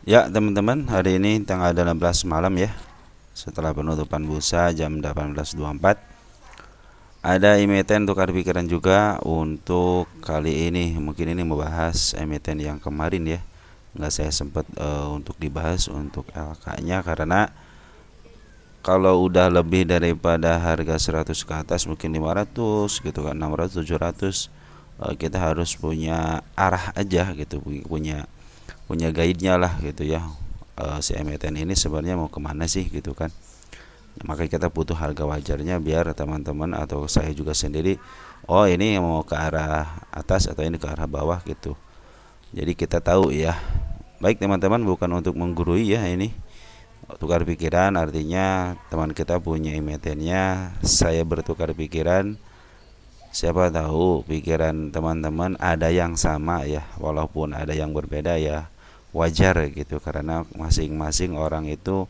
Ya teman-teman, hari ini tanggal 18 malam ya, setelah penutupan bursa jam 18.24, ada emiten tukar pikiran juga untuk kali ini. Mungkin ini membahas emiten yang kemarin ya, nggak saya sempat untuk dibahas untuk LK-nya, karena kalau udah lebih daripada harga 100 ke atas, mungkin 500 gitu kan, 600, 700, kita harus punya arah aja gitu, punya punya guide-nya lah gitu ya. Si emiten ini sebenarnya mau kemana sih gitu kan. Maka kita butuh harga wajarnya biar teman-teman atau saya juga sendiri, oh ini mau ke arah atas atau ini ke arah bawah gitu. Jadi kita tahu ya. Baik teman-teman, bukan untuk menggurui ya ini. Tukar pikiran artinya teman kita punya emitennya, saya bertukar pikiran. Siapa tahu pikiran teman-teman ada yang sama ya, walaupun ada yang berbeda ya wajar gitu, karena masing-masing orang itu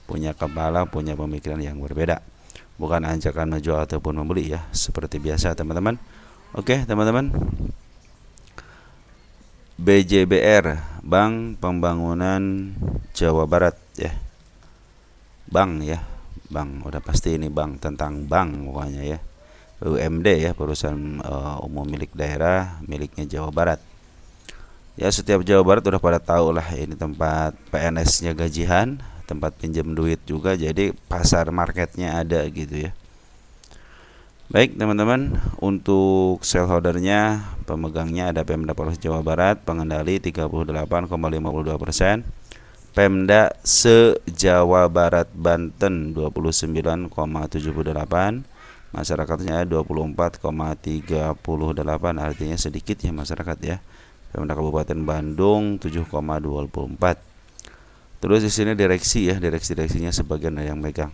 punya kepala, punya pemikiran yang berbeda. Bukan ajakan menjual ataupun membeli ya, seperti biasa teman-teman. Oke teman-teman, BJBR, Bank Pembangunan Jawa Barat ya. Bank ya, bank udah pasti ini bank, tentang bank pokoknya ya. UMD ya, perusahaan umum milik daerah miliknya Jawa Barat. Ya setiap Jawa Barat udah pada tahu lah, ini tempat PNS-nya gajian, tempat pinjam duit juga, jadi pasar marketnya ada gitu ya. Baik teman-teman, untuk shareholdernya, pemegangnya ada Pemda Polres Jawa Barat, pengendali 38,52%, Pemda se-Jawa Barat Banten 29,78%, masyarakatnya 24,38%, artinya sedikit ya masyarakat ya. Pemda Kabupaten Bandung 7,24%. Terus di sini direksi ya, direksinya sebagian ada yang megang.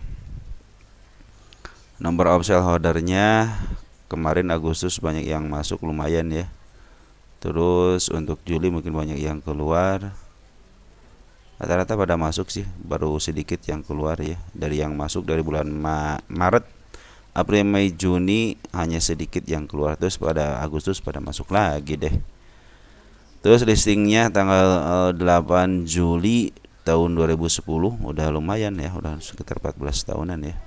Nomor of shareholdernya kemarin Agustus banyak yang masuk lumayan ya. Terus untuk Juli mungkin banyak yang keluar. Rata-rata pada masuk sih, baru sedikit yang keluar ya. Dari yang masuk dari bulan Maret, April, Mei, Juni hanya sedikit yang keluar. Terus pada Agustus pada masuk lagi deh. Terus listingnya tanggal 8 Juli tahun 2010, udah lumayan ya, udah sekitar 14 tahunan ya.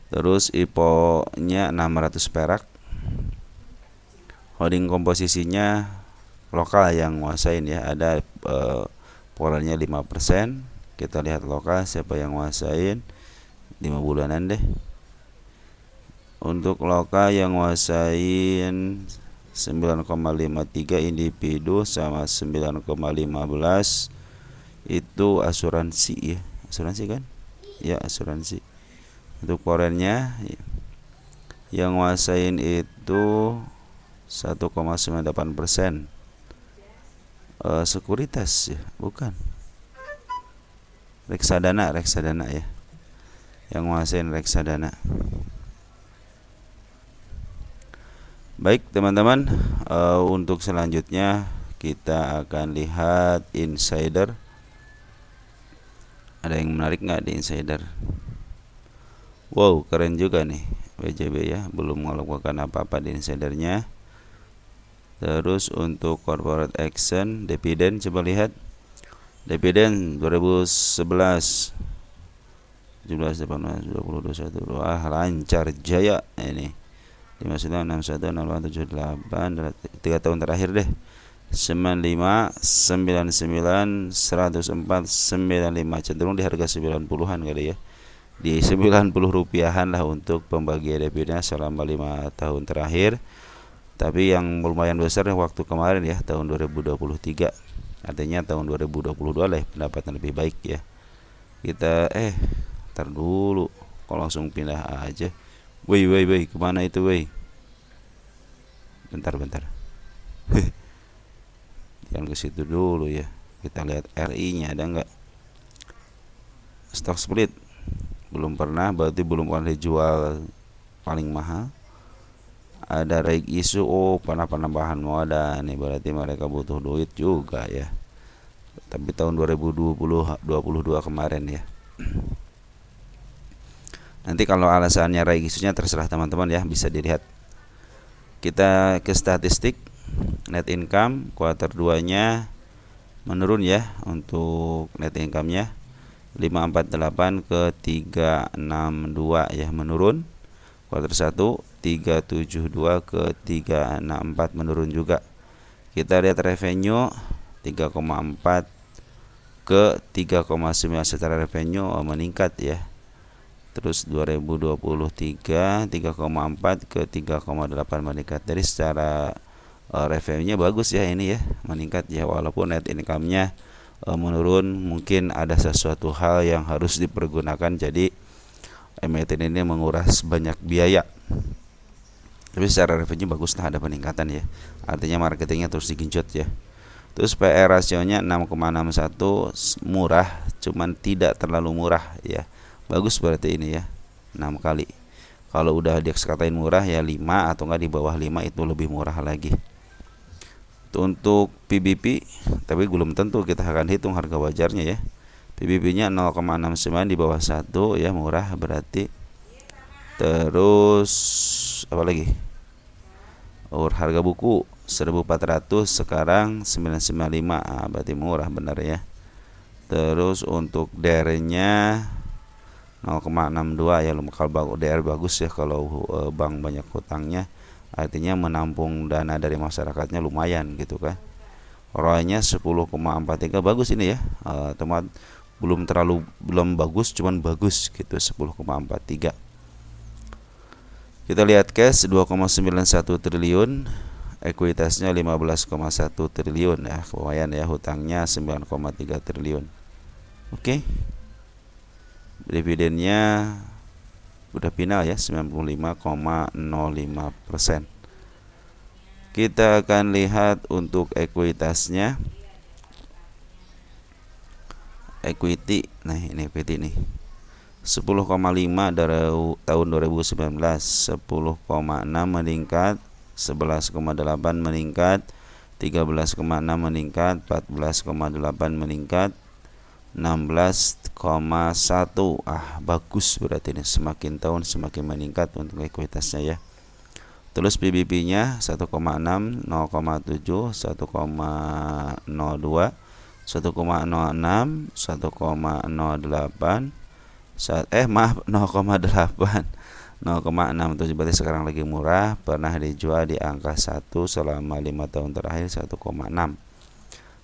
Terus IPO-nya 600 perak. Holding komposisinya lokal yang nguasain ya, ada polarnya 5%. Kita lihat lokal siapa yang nguasain 5 bulanan deh. Untuk lokal yang nguasain 9,53 individu sama 9,15 itu asuransi ya. Asuransi kan? Ya, asuransi. Untuk foreignnya yang nguasain itu 1,98%. Sekuritas ya, bukan. Reksadana ya. Yang nguasain reksadana. Baik teman-teman, untuk selanjutnya kita akan lihat insider. Ada yang menarik nggak di insider? Wow, keren juga nih BJB ya, belum melakukan apa-apa di insidernya. Terus untuk corporate action, dividen, coba lihat. Dividen 2011, 17, 18, 20, 21. Wah, lancar jaya ini. 59, 61, 68, 78, 3 tahun terakhir deh. 95, 99, 104, 95, cenderung di harga 90-an kali ya. Di 90 rupiahan lah untuk pembagian dividennya selama 5 tahun terakhir. Tapi yang lumayan besar waktu kemarin ya, tahun 2023. Artinya tahun 2022 lah pendapatan lebih baik ya. Kita ntar dulu, kok langsung pindah aja. Woi, kemana itu woi? Bentar. Jangan ke situ dulu ya. Kita lihat RI-nya ada nggak? Stock split belum pernah, berarti belum pernah dijual paling mahal. Ada reg isu, penambahan moda nih, berarti mereka butuh duit juga ya. Tapi tahun 2022 kemarin ya. Nanti kalau alasannya reg isunya terserah teman-teman ya, bisa dilihat. Kita ke statistik net income kuartal 2 nya menurun ya untuk net income-nya 548 ke 362 ya, menurun. Kuartal 1 372 ke 364 menurun juga. Kita lihat revenue 3,4 ke 3,9 secara revenue meningkat ya. Terus 2023 3,4 ke 3,8 meningkat. Dari secara revenue-nya bagus ya ini ya, meningkat ya, walaupun net income-nya menurun. Mungkin ada sesuatu hal yang harus dipergunakan, jadi emiten ini menguras banyak biaya. Tapi secara revenue bagus lah, ada peningkatan ya. Artinya marketingnya terus digenjot ya. Terus PE rasionya 6,61, murah, cuman tidak terlalu murah ya. Bagus berarti ini ya, 6 kali. Kalau udah dikatain murah ya 5, atau enggak di bawah 5 itu lebih murah lagi. Untuk PBP, tapi belum tentu, kita akan hitung harga wajarnya ya. PBP-nya 0,69 di bawah 1 ya, murah berarti. Terus apa lagi? Harga buku 1.400, sekarang 995, berarti murah benar ya. Terus untuk DR-nya 0,62 ya, kalau DR bagus ya, kalau bank banyak hutangnya artinya menampung dana dari masyarakatnya lumayan gitu kan. ROE-nya 10,43, bagus ini ya. Teman belum bagus, cuman bagus gitu, 10,43. Kita lihat cash 2,91 triliun, ekuitasnya 15,1 triliun ya, lumayan ya. Hutangnya 9,3 triliun. Oke. Dividennya udah final ya, 95,05%. Kita akan lihat untuk ekuitasnya. Equity, nah ini equity nih, 10,5 dari tahun 2019, 10,6 meningkat, 11,8 meningkat, 13,6 meningkat, 14,8 meningkat, 16,1. Bagus berarti ini, semakin tahun semakin meningkat untuk ekuitasnya ya. Terus PBB-nya 1,6, 0,7, 1,02, 1,06, 1,08, 0,8, 0,67, berarti sekarang lagi murah. Pernah dijual di angka 1 selama 5 tahun terakhir, 1,6.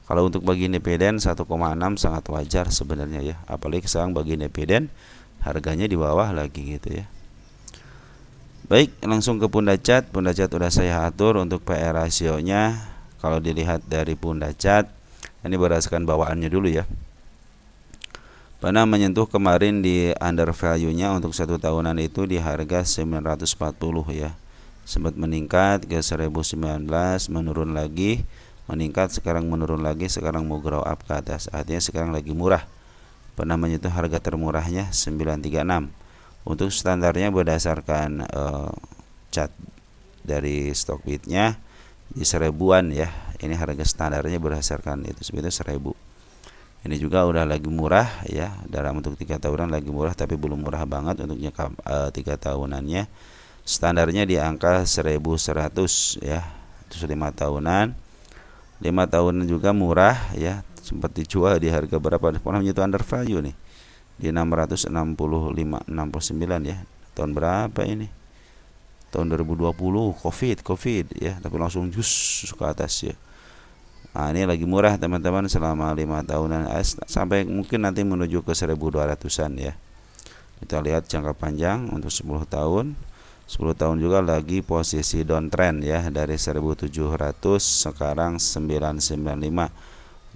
Kalau untuk bagi dividen 1,6 sangat wajar sebenarnya ya, apalagi sekarang bagi dividen harganya di bawah lagi gitu ya. Baik, langsung ke Pundacat. Pundacat udah saya atur untuk PE rasionya. Kalau dilihat dari Pundacat, ini berdasarkan bawaannya dulu ya. Pernah menyentuh kemarin di under value-nya untuk 1 tahunan itu di harga 940 ya. Sempat meningkat ke 1019, menurun lagi, meningkat, sekarang menurun lagi, sekarang mau grow up ke atas. Artinya sekarang lagi murah. Pernah menyentuh harga termurahnya 936. Untuk standarnya berdasarkan chart dari Stockbit-nya di 1000-an ya. Ini harga standarnya berdasarkan itu, sebetulnya 1000. Ini juga udah lagi murah ya, dalam untuk 3 tahunan lagi murah, tapi belum murah banget untuk jangka 3 tahunannya. Standarnya di angka 1100 ya. Terus 5 tahunan. 5 tahunan juga murah ya, sempat dijual di harga berapa? Pernah menyentuh under value nih di 665, 69 ya. Tahun berapa ini? Tahun 2020, Covid ya, tapi langsung jus ke atas ya. Ini lagi murah teman-teman selama 5 tahunan sampai mungkin nanti menuju ke 1200-an ya. Kita lihat jangka panjang untuk 10 tahun. 10 tahun juga lagi posisi downtrend ya, dari 1700 sekarang 995.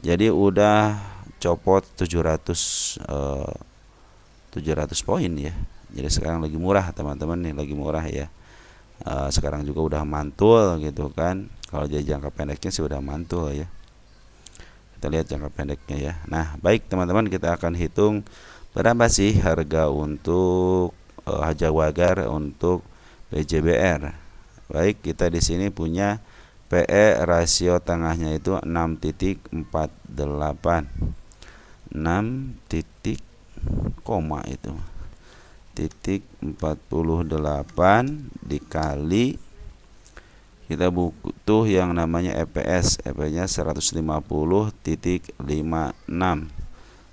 Jadi udah copot 700 poin ya. Jadi sekarang lagi murah teman-teman nih, lagi murah ya. Sekarang juga udah mantul gitu kan. Kalau jadi jangka pendeknya sih udah mantul ya. Kita lihat jangka pendeknya ya. Nah, baik teman-teman, kita akan hitung berapa sih harga untuk Hajawagar untuk BJBR. Baik, kita di sini punya PE rasio tengahnya itu 6,48. 6 titik koma itu titik 48 dikali kita butuh yang namanya EPS. EPS-nya 150.56.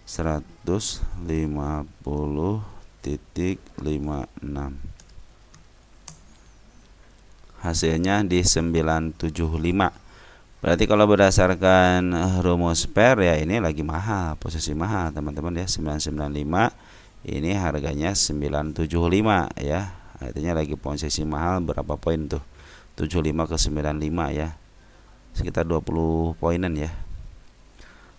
150.56. Hasilnya di 975. Berarti kalau berdasarkan rumus pair ya ini lagi mahal, posisi mahal teman-teman ya. 995 ini harganya 975 ya. Artinya lagi posisi mahal berapa poin tuh? 75 ke 95 ya. Sekitar 20 poinan ya.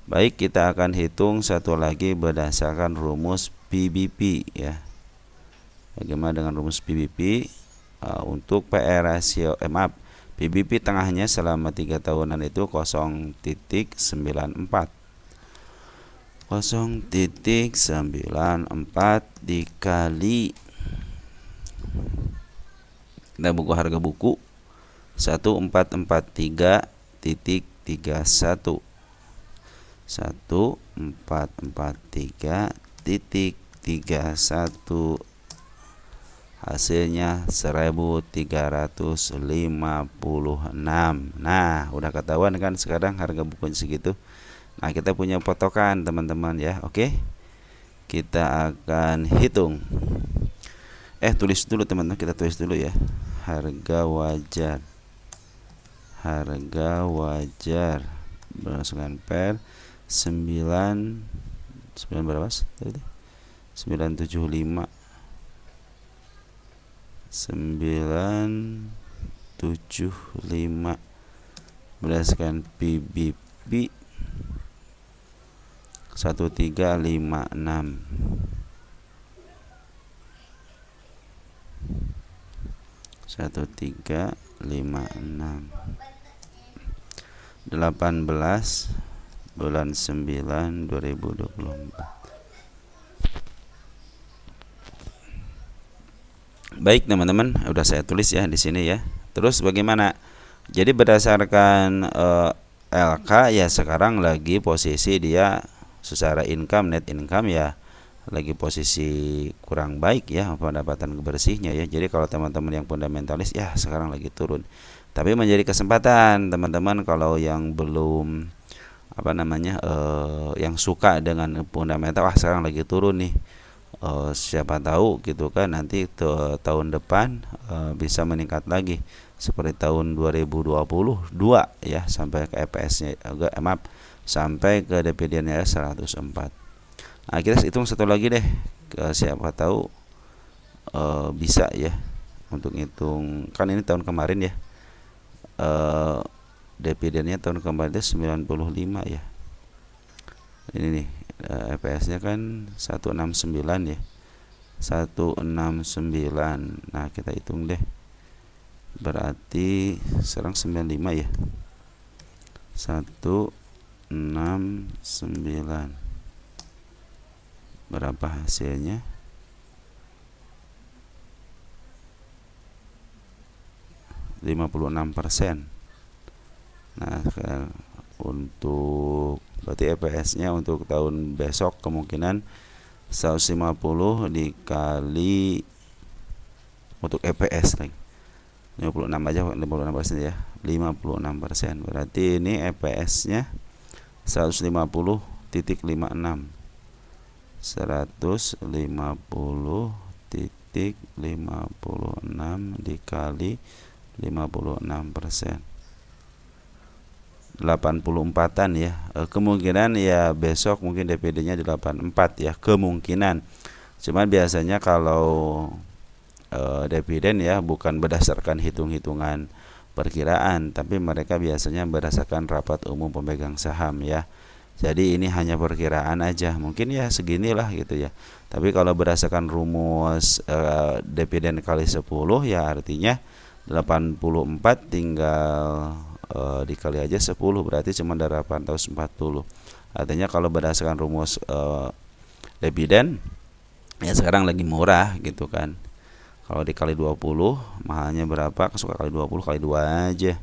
Baik, kita akan hitung satu lagi berdasarkan rumus PBP ya. Bagaimana dengan rumus PBP? Untuk PR rasio maaf, PBP tengahnya selama 3 tahunan itu 0.94. 0.94 dikali, kita buku harga buku 1443.31. 1443.31. Hasilnya 1356. Nah, udah ketahuan kan sekarang harga bukunya segitu. Nah, kita punya patokan teman-teman ya. Oke. Kita akan hitung. Tulis dulu teman-teman, kita tulis dulu ya. Harga wajar. Harga wajar berdasarkan per 9 berapa? 975. 975 berdasarkan PBP 1356. 1356. 18 bulan 9 2024. Baik teman-teman, udah saya tulis ya di sini ya. Terus bagaimana? Jadi berdasarkan LK ya sekarang lagi posisi dia secara income, net income ya lagi posisi kurang baik ya pendapatan bersihnya ya. Jadi kalau teman-teman yang fundamentalis ya sekarang lagi turun. Tapi menjadi kesempatan teman-teman kalau yang belum yang suka dengan fundamental, sekarang lagi turun nih. Siapa tahu gitu kan nanti tahun depan bisa meningkat lagi seperti tahun 2022 ya, sampai ke EPS-nya sampai ke dividennya 104. Nah, kita hitung satu lagi deh, siapa tahu bisa ya untuk hitung, kan ini tahun kemarin ya, dividennya tahun kemarin itu 95 ya. Ini nih EPS-nya kan 169 ya. 169. Nah, kita hitung deh. Berarti sekarang 95 ya. 169. Berapa hasilnya? 56%. Nah, untuk berarti EPS-nya untuk tahun besok kemungkinan 150 dikali untuk EPS lagi 56 aja, 56% ya, 56%. Berarti ini EPS-nya 150.56. 150.56 dikali 56%. 84-an ya. Kemungkinan ya besok mungkin DPD-nya di 84 ya, kemungkinan. Cuman biasanya kalau dividen ya bukan berdasarkan hitung-hitungan perkiraan, tapi mereka biasanya berdasarkan rapat umum pemegang saham ya. Jadi ini hanya perkiraan aja, mungkin ya seginilah gitu ya. Tapi kalau berdasarkan rumus dividen kali 10 ya artinya 84 tinggal dikali aja 10, berarti cuma 840. Artinya kalau berdasarkan rumus dividen ya sekarang lagi murah gitu kan. Kalau dikali 20 mahalnya berapa? Suka kali 20 kali 2 aja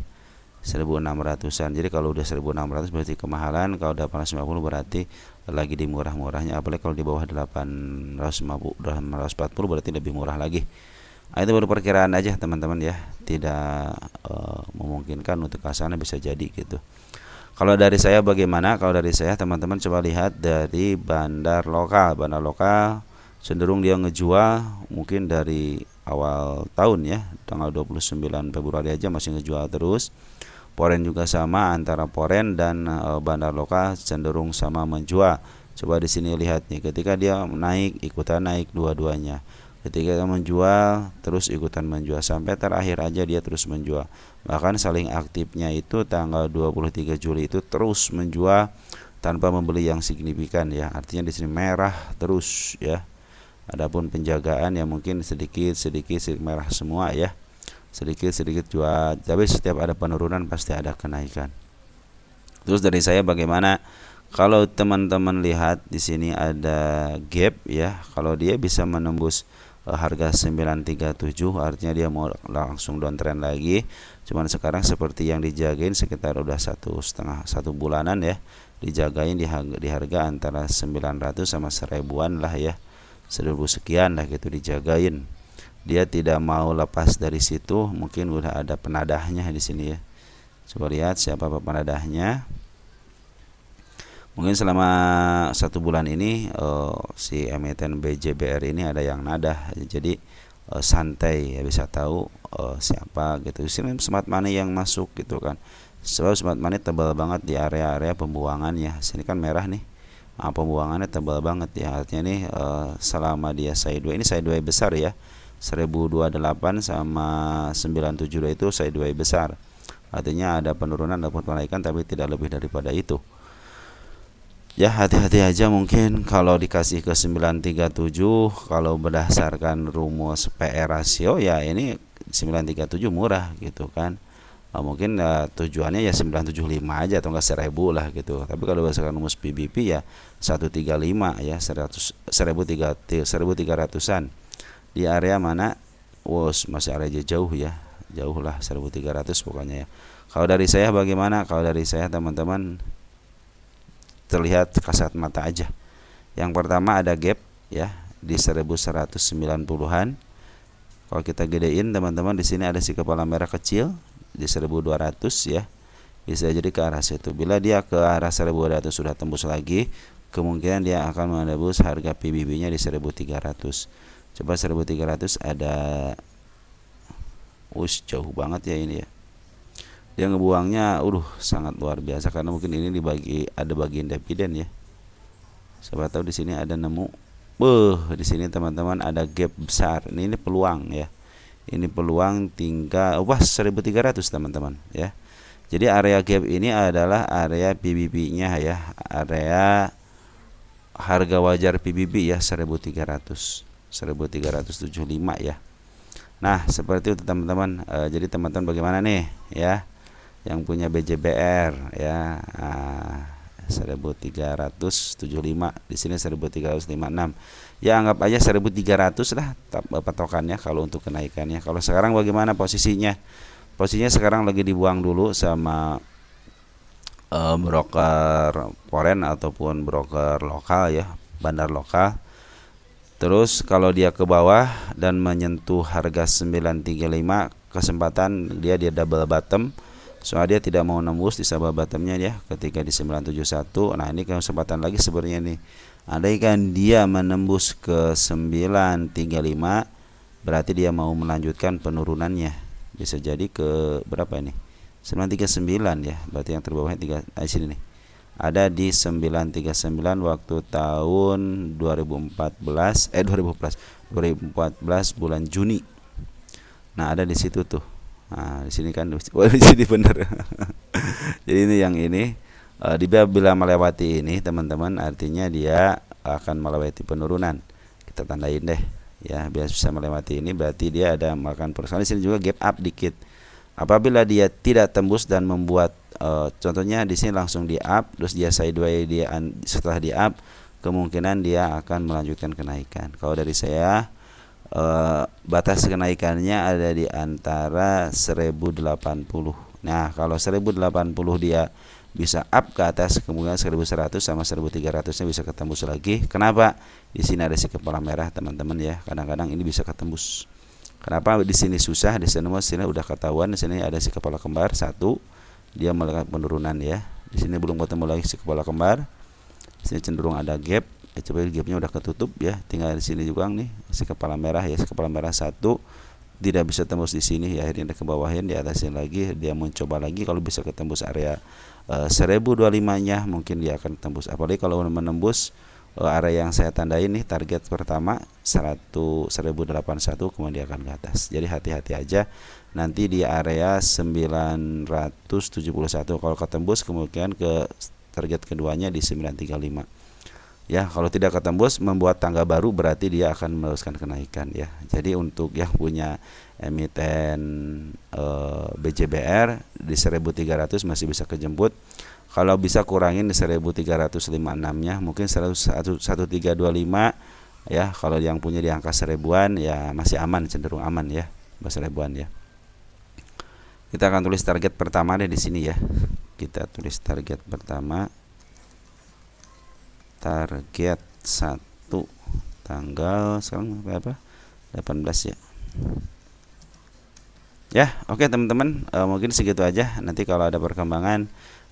1600-an. Jadi kalau udah 1600 berarti kemahalan, kalau 850 berarti lagi di murah-murahnya. Apalagi kalau di bawah 840 berarti lebih murah lagi. Nah, itu baru perkiraan aja teman-teman ya, tidak memungkinkan untuk ke sana, bisa jadi gitu. Kalau dari saya bagaimana? Kalau dari saya teman-teman coba lihat dari bandar lokal. Bandar lokal cenderung dia ngejual mungkin dari awal tahun ya, tanggal 29 Februari aja masih ngejual terus. Poren juga sama, antara Poren dan bandar lokal cenderung sama menjual. Coba di sini lihat nih, ketika dia naik ikutan naik dua-duanya. Ketika dia menjual terus ikutan menjual, sampai terakhir aja dia terus menjual. Bahkan saling aktifnya itu tanggal 23 Juli itu terus menjual tanpa membeli yang signifikan ya. Artinya di sini merah terus ya. Adapun penjagaan ya mungkin sedikit merah semua ya. Sedikit jual, tapi setiap ada penurunan pasti ada kenaikan. Terus dari saya bagaimana? Kalau teman-teman lihat di sini ada gap ya, kalau dia bisa menembus harga 937, artinya dia mau langsung downtrend lagi. Cuman sekarang seperti yang dijagain sekitar udah 1,5 bulanan ya, dijagain di harga antara 900 sama 1000-an lah ya, 1000 sekian lah gitu dijagain. Dia tidak mau lepas dari situ, mungkin udah ada penadahnya di sini ya. Coba lihat siapa penadahnya. Mungkin selama 1 bulan ini si emiten BJBR ini ada yang nadah, jadi santai ya, bisa tahu siapa gitu. Sini smart money yang masuk gitu kan. Sebab smart money tebal banget di area-area pembuangan ya. Sini kan merah nih. Nah, pembuangannya tebal banget ya. Artinya nih selama dia sideways, ini sideways besar ya. 1028 sama 972 itu sideways besar. Artinya ada penurunan ataupun kenaikan tapi tidak lebih daripada itu. Ya hati-hati aja mungkin kalau dikasih ke 937, kalau berdasarkan rumus PE rasio ya ini 937 murah gitu kan. Mungkin tujuannya ya 975 aja atau enggak 1000 lah gitu. Tapi kalau berdasarkan rumus PBP ya 135 ya, 1300-an. Di area mana? Masih area jauh ya. Jauh lah, 1300 pokoknya ya. Kalau dari saya bagaimana? Kalau dari saya teman-teman terlihat kasat mata aja. Yang pertama ada gap ya di 1190-an. Kalau kita gedein teman-teman, di sini ada si kepala merah kecil di 1200 ya. Bisa jadi ke arah situ. Bila dia ke arah 1200 sudah tembus lagi, kemungkinan dia akan menembus harga PBB-nya di 1300. Coba 1300 ada jauh banget ya ini ya. Dia ngebuangnya sangat luar biasa, karena mungkin ini ada bagian dividen ya. Siapa tahu di sini ada nemu. Di sini teman-teman ada gap besar. Ini peluang ya. Ini peluang tinggal 1300 teman-teman ya. Jadi area gap ini adalah area PBB-nya ya. Area harga wajar PBB ya 1300. 1375 ya. Nah, seperti itu teman-teman. Jadi teman-teman bagaimana nih ya? Yang punya BJBR ya, 1375, di sini 1356 ya, anggap aja 1300 lah patokannya kalau untuk kenaikannya. Kalau sekarang bagaimana posisinya? Posisinya sekarang lagi dibuang dulu sama broker foreign ataupun broker lokal ya, bandar lokal. Terus kalau dia ke bawah dan menyentuh harga 935, kesempatan dia double bottom. Soalnya dia tidak mau nembus di sabah bottomnya ya, ketika di 971. Nah ini kesempatan lagi sebenarnya nih. Andaikan dia menembus ke 935, berarti dia mau melanjutkan penurunannya. Bisa jadi ke berapa ini? 939 ya. Berarti yang terbawahnya di sini nih. Ada di 939 waktu tahun 2014 bulan Juni. Nah, ada di situ tuh. Nah, di sini kan, di sini benar. Jadi ini yang ini, dia bila melewati ini teman-teman, artinya dia akan melewati penurunan. Kita tandain deh, ya, biar bisa melewati ini berarti dia ada melakukan perusahaan. Di sini juga gap up dikit. Apabila dia tidak tembus dan membuat, contohnya di sini langsung di up, terus dia sideways, setelah di up, kemungkinan dia akan melanjutkan kenaikan. Kalau dari saya, batas kenaikannya ada di antara 1080. Nah, kalau 1080 dia bisa up ke atas, kemungkinan 1100 sama 1300-nya bisa ketembus lagi. Kenapa? Di sini ada si kepala merah teman-teman ya. Kadang-kadang ini bisa ketembus Kenapa di sini susah? Di sini udah ketahuan. Di sini ada si kepala kembar 1, dia melakukan penurunan ya. Di sini belum ketemu lagi si kepala kembar. Di sini cenderung ada gap. Coba gapnya udah ketutup ya. Tinggal di sini juga nih si kepala merah ya. Si kepala merah 1 tidak bisa tembus di sini ya, akhirnya dia ke bawahin, di atasin lagi, dia mencoba lagi. Kalau bisa ketembus area 1025-nya mungkin dia akan tembus, apalagi kalau menembus area yang saya tandai nih, target pertama 1081, kemudian dia akan ke atas. Jadi hati-hati aja nanti di area 971. Kalau ketembus kemungkinan ke target keduanya di 935 ya. Kalau tidak ketembus membuat tangga baru, berarti dia akan meneruskan kenaikan ya. Jadi untuk yang punya emiten BJBR di 1300 masih bisa kejemput. Kalau bisa kurangin di 1356 nya, mungkin 1325 ya. Kalau yang punya di angka 1000-an ya masih aman, cenderung aman ya, 1000-an ya. Kita akan tulis target pertama deh di sini ya. Kita tulis target pertama, target 1 tanggal sekarang berapa? 18 ya. Ya, oke teman-teman, mungkin segitu aja. Nanti kalau ada perkembangan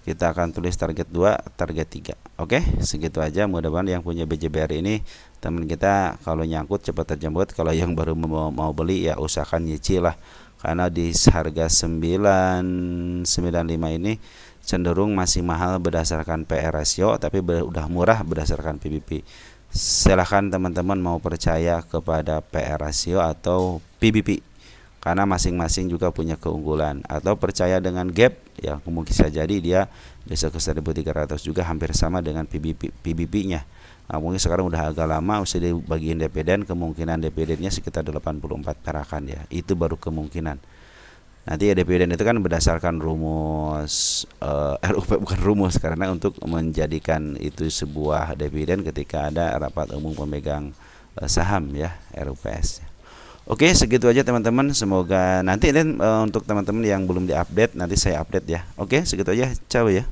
kita akan tulis target 2, target 3. Oke, segitu aja. Mudah-mudahan yang punya BJBR ini teman kita kalau nyangkut cepat terjemput. Kalau yang baru mau beli ya usahakan nyicil lah. Karena di harga 995 ini cenderung masih mahal berdasarkan PR ratio, tapi udah murah berdasarkan PBP. Silahkan teman-teman mau percaya kepada PR ratio atau PBP, karena masing-masing juga punya keunggulan. Atau percaya dengan gap, ya mungkin bisa jadi dia bisa ke 1300 juga, hampir sama dengan PBP-nya. Nah, mungkin sekarang udah agak lama, usai dibagiin dividen, kemungkinan dividennya sekitar 84 perakan ya. Itu baru kemungkinan. Nanti ya dividen itu kan berdasarkan rumus RUP, bukan rumus, karena untuk menjadikan itu sebuah dividen ketika ada rapat umum pemegang saham ya, RUPS. Oke, segitu aja teman-teman. Semoga nanti untuk teman-teman yang belum diupdate nanti saya update ya. Oke, segitu aja. Ciao ya.